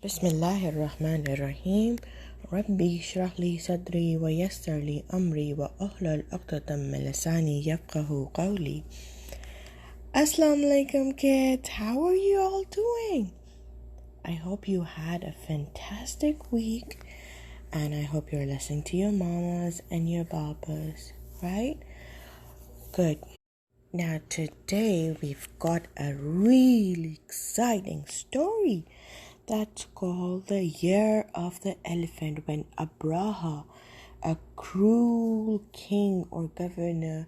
Bismillahirrahmanirrahim. Rabbi shrah li sadri wa yassir li amri wa ahlul uqdatam min lisani yafqahu qawli. Assalamu alaikum kids. How are you all doing? I hope you had a fantastic week, and I hope you're listening to your mamas and your babas, right? Good. Now today we've got a really exciting story. That's called the Year of the Elephant, when Abraha, a cruel king or governor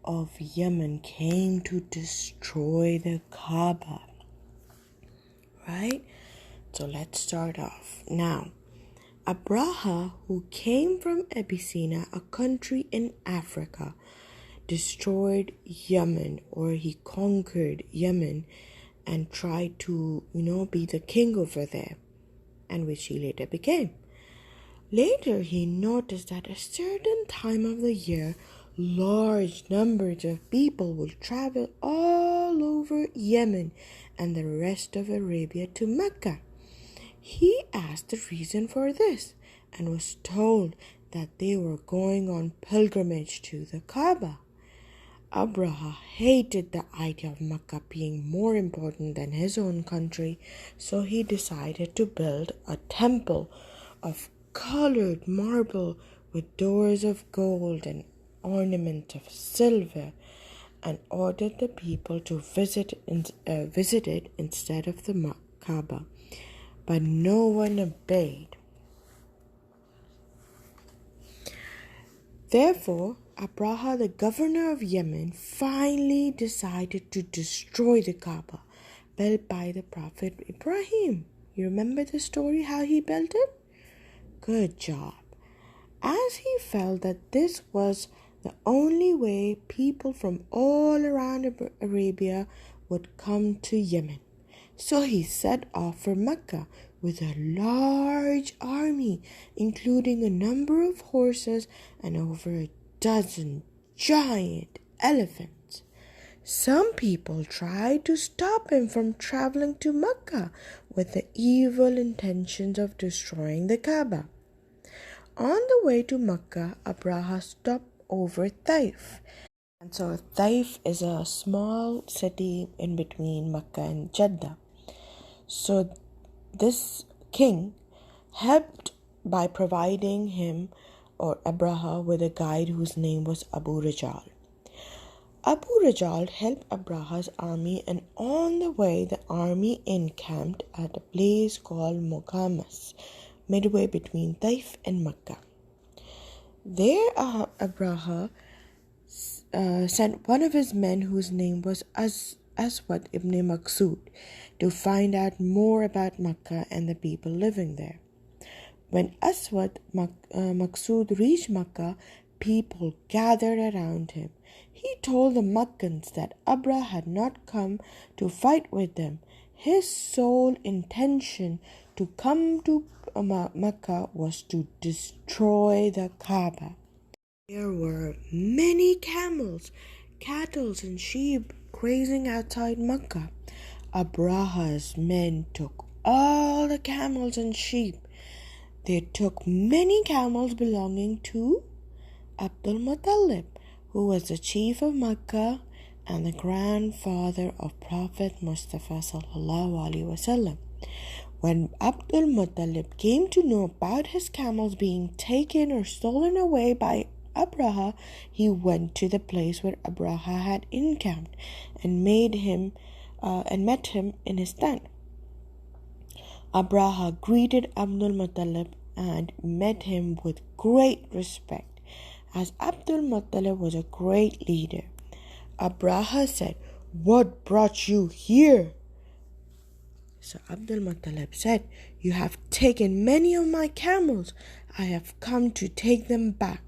of Yemen, came to destroy the Kaaba. Right? So let's start off. Now, Abraha, who came from Abyssinia, a country in Africa, destroyed Yemen, or he conquered Yemen and tried to, be the king over there, and which he later became. Later, he noticed that at a certain time of the year, large numbers of people will travel all over Yemen and the rest of Arabia to Mecca. He asked the reason for this and was told that they were going on pilgrimage to the Kaaba. Abraha hated the idea of Mecca being more important than his own country, so he decided to build a temple of colored marble with doors of gold and ornaments of silver, and ordered the people to visit it instead of the Kaaba. But no one obeyed. Therefore, Abraha, the governor of Yemen, finally decided to destroy the Kaaba, built by the Prophet Ibrahim. You remember the story, how he built it? Good job. As he felt that this was the only way people from all around Arabia would come to Yemen, so he set off for Mecca with a large army, including a number of horses and over a dozen giant elephants. Some people tried to stop him from traveling to Mecca with the evil intentions of destroying the Kaaba. On the way to Mecca, Abraha stopped over Taif. And so Taif is a small city in between Mecca and Jeddah. So this king helped by providing him, or Abraha, with a guide whose name was Abu Rajal. Abu Rajal helped Abraha's army, and on the way the army encamped at a place called Muqammas, midway between Taif and Mecca. There Abraha sent one of his men, whose name was Aswad ibn Maqsood, to find out more about Mecca and the people living there. When Aswad Maqsood reached Mecca, people gathered around him. He told the Meccans that Abraha had not come to fight with them. His sole intention to come to Mecca was to destroy the Kaaba. There were many camels, cattle, and sheep grazing outside Mecca. Abraha's men took all the camels and sheep. They took many camels belonging to Abdul Muttalib, who was the chief of Mecca and the grandfather of Prophet Mustafa sallallahu alaihi wasallam. When Abdul Muttalib came to know about his camels being taken or stolen away by Abraha, he went to the place where Abraha had encamped and met him in his tent. Abraha greeted Abdul Muttalib and met him with great respect, as Abdul Muttalib was a great leader. Abraha said, "What brought you here?" So Abdul Muttalib said, "You have taken many of my camels. I have come to take them back.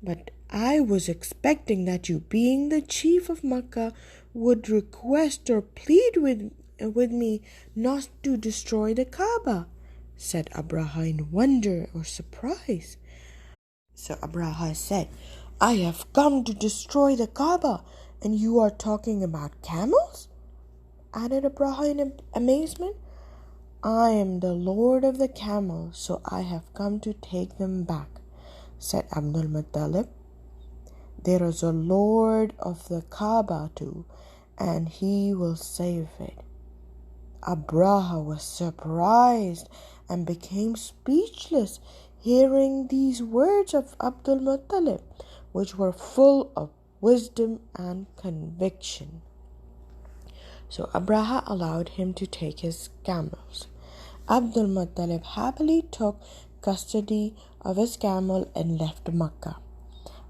But I was expecting that you, being the chief of Mecca, would request or plead with me not to destroy the Kaaba," said Abraha in wonder or surprise. So Abraha said, "I have come to destroy the Kaaba, and you are talking about camels?" added Abraha in amazement. I am the Lord of the camels, so I have come to take them back, said Abdul Muttalib. There is a Lord of the Kaaba too, and he will save it. Abraha was surprised and became speechless, hearing these words of Abdul Muttalib, which were full of wisdom and conviction. So Abraha allowed him to take his camels. Abdul Muttalib happily took custody of his camel and left Makkah.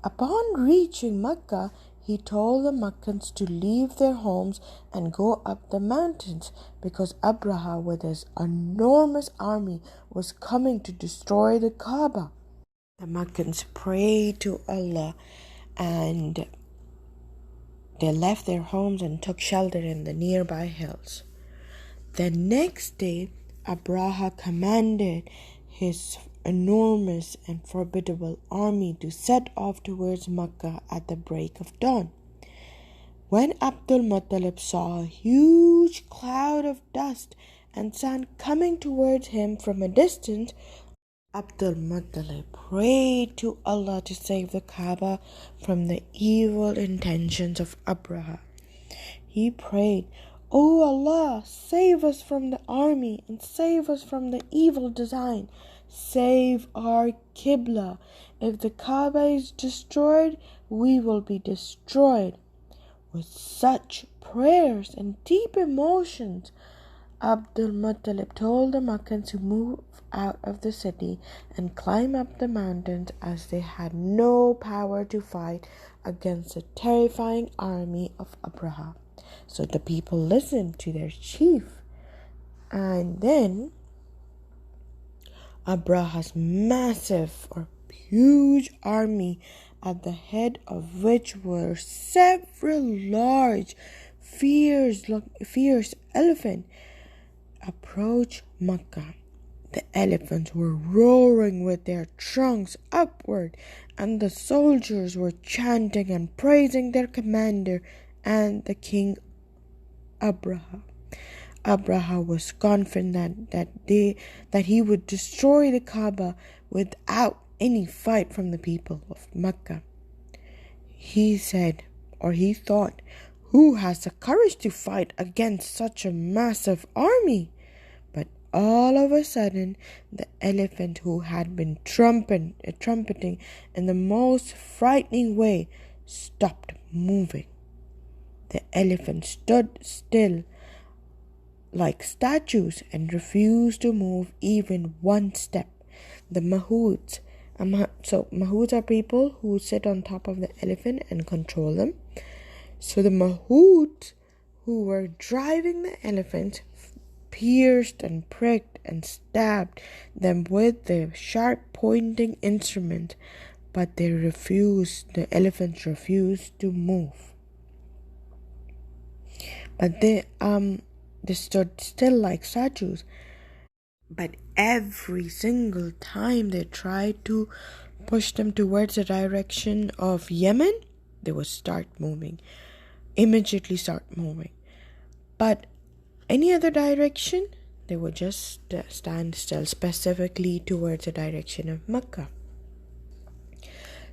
Upon reaching Makkah, he told the Meccans to leave their homes and go up the mountains because Abraha with his enormous army was coming to destroy the Kaaba. The Meccans prayed to Allah and they left their homes and took shelter in the nearby hills. The next day, Abraha commanded his enormous and formidable army to set off towards Mecca at the break of dawn. When Abdul Muttalib saw a huge cloud of dust and sand coming towards him from a distance, Abdul Muttalib prayed to Allah to save the Kaaba from the evil intentions of Abraha. He prayed, "O Allah, save us from the army and save us from the evil design. Save our Qibla. If the Kaaba is destroyed, we will be destroyed." With such prayers and deep emotions, Abdul Muttalib told the Meccans to move out of the city and climb up the mountains as they had no power to fight against the terrifying army of Abraha. So the people listened to their chief. And then Abraha's massive or huge army, at the head of which were several large, fierce elephants, approached Mecca. The elephants were roaring with their trunks upward, and the soldiers were chanting and praising their commander and the king Abraha. Abraha was confident that he would destroy the Kaaba without any fight from the people of Mecca. He thought, "Who has the courage to fight against such a massive army?" But all of a sudden, the elephant, who had been trumpeting in the most frightening way, stopped moving. The elephant stood still like statues and refused to move even one step. The mahouds, mahouds are people who sit on top of the elephant and control them. So the mahouds who were driving the elephants pierced and pricked and stabbed them with the sharp pointing instrument, but the elephants refused to move. But they stood still like statues. But every single time they tried to push them towards the direction of Yemen, they would immediately start moving. But any other direction, they would just stand still, specifically towards the direction of Mecca.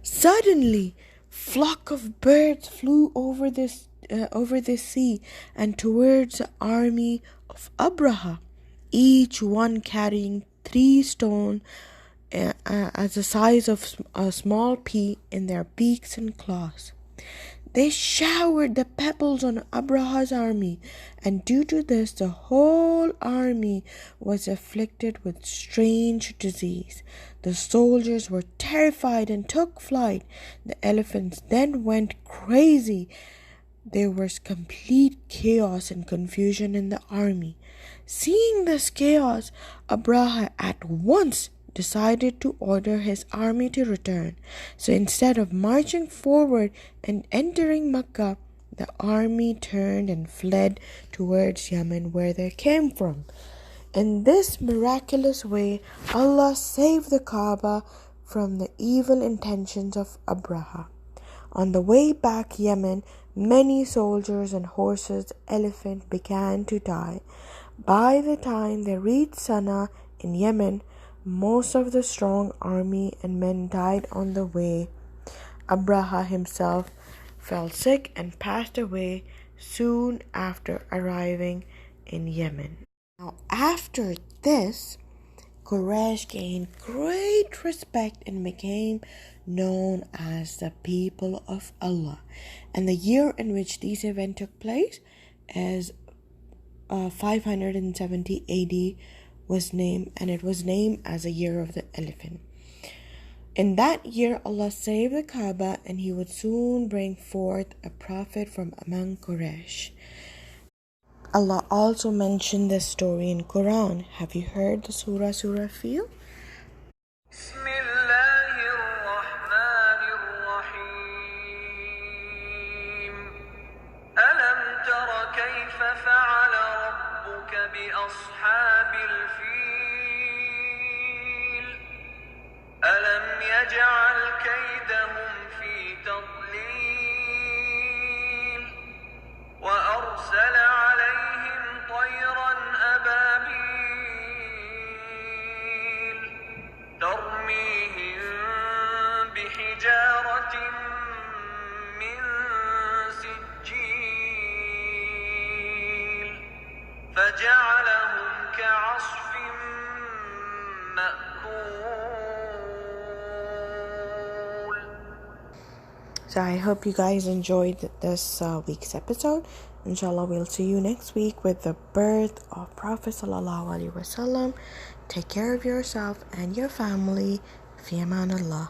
Suddenly, flock of birds flew over the sea and towards the army of Abraha, each one carrying 3 stones as the size of a small pea in their beaks and claws. They showered the pebbles on Abraha's army, and due to this, the whole army was afflicted with strange disease. The soldiers were terrified and took flight. The elephants then went crazy. There was complete chaos and confusion in the army. Seeing this chaos, Abraha at once decided to order his army to return. So instead of marching forward and entering Mecca, the army turned and fled towards Yemen, where they came from. In this miraculous way, Allah saved the Kaaba from the evil intentions of Abraha. On the way back Yemen, many soldiers and horses, elephants began to die. By the time they reached Sana'a in Yemen, most of the strong army and men died on the way. Abraha himself fell sick and passed away soon after arriving in Yemen. Now, after this, Quraysh gained great respect and became known as the people of Allah. And the year in which this event took place is 570 AD was named, and it was named as a year of the elephant. In that year, Allah saved the Kaaba, and He would soon bring forth a prophet from among Quraysh. Allah also mentioned this story in Quran. Have you heard the Surah Fil? بأصحاب الفيل ألم يجعل كيدهم في تضليل وأرسل عليهم طيرا أبابيل ترميهم بحجارة من سجيل فجعلهم كعصف مأكول. So I hope you guys enjoyed this week's episode. Inshallah, we'll see you next week with the birth of Prophet Sallallahu Alaihi Wasallam. Take care of yourself and your family. Fi aman Allah.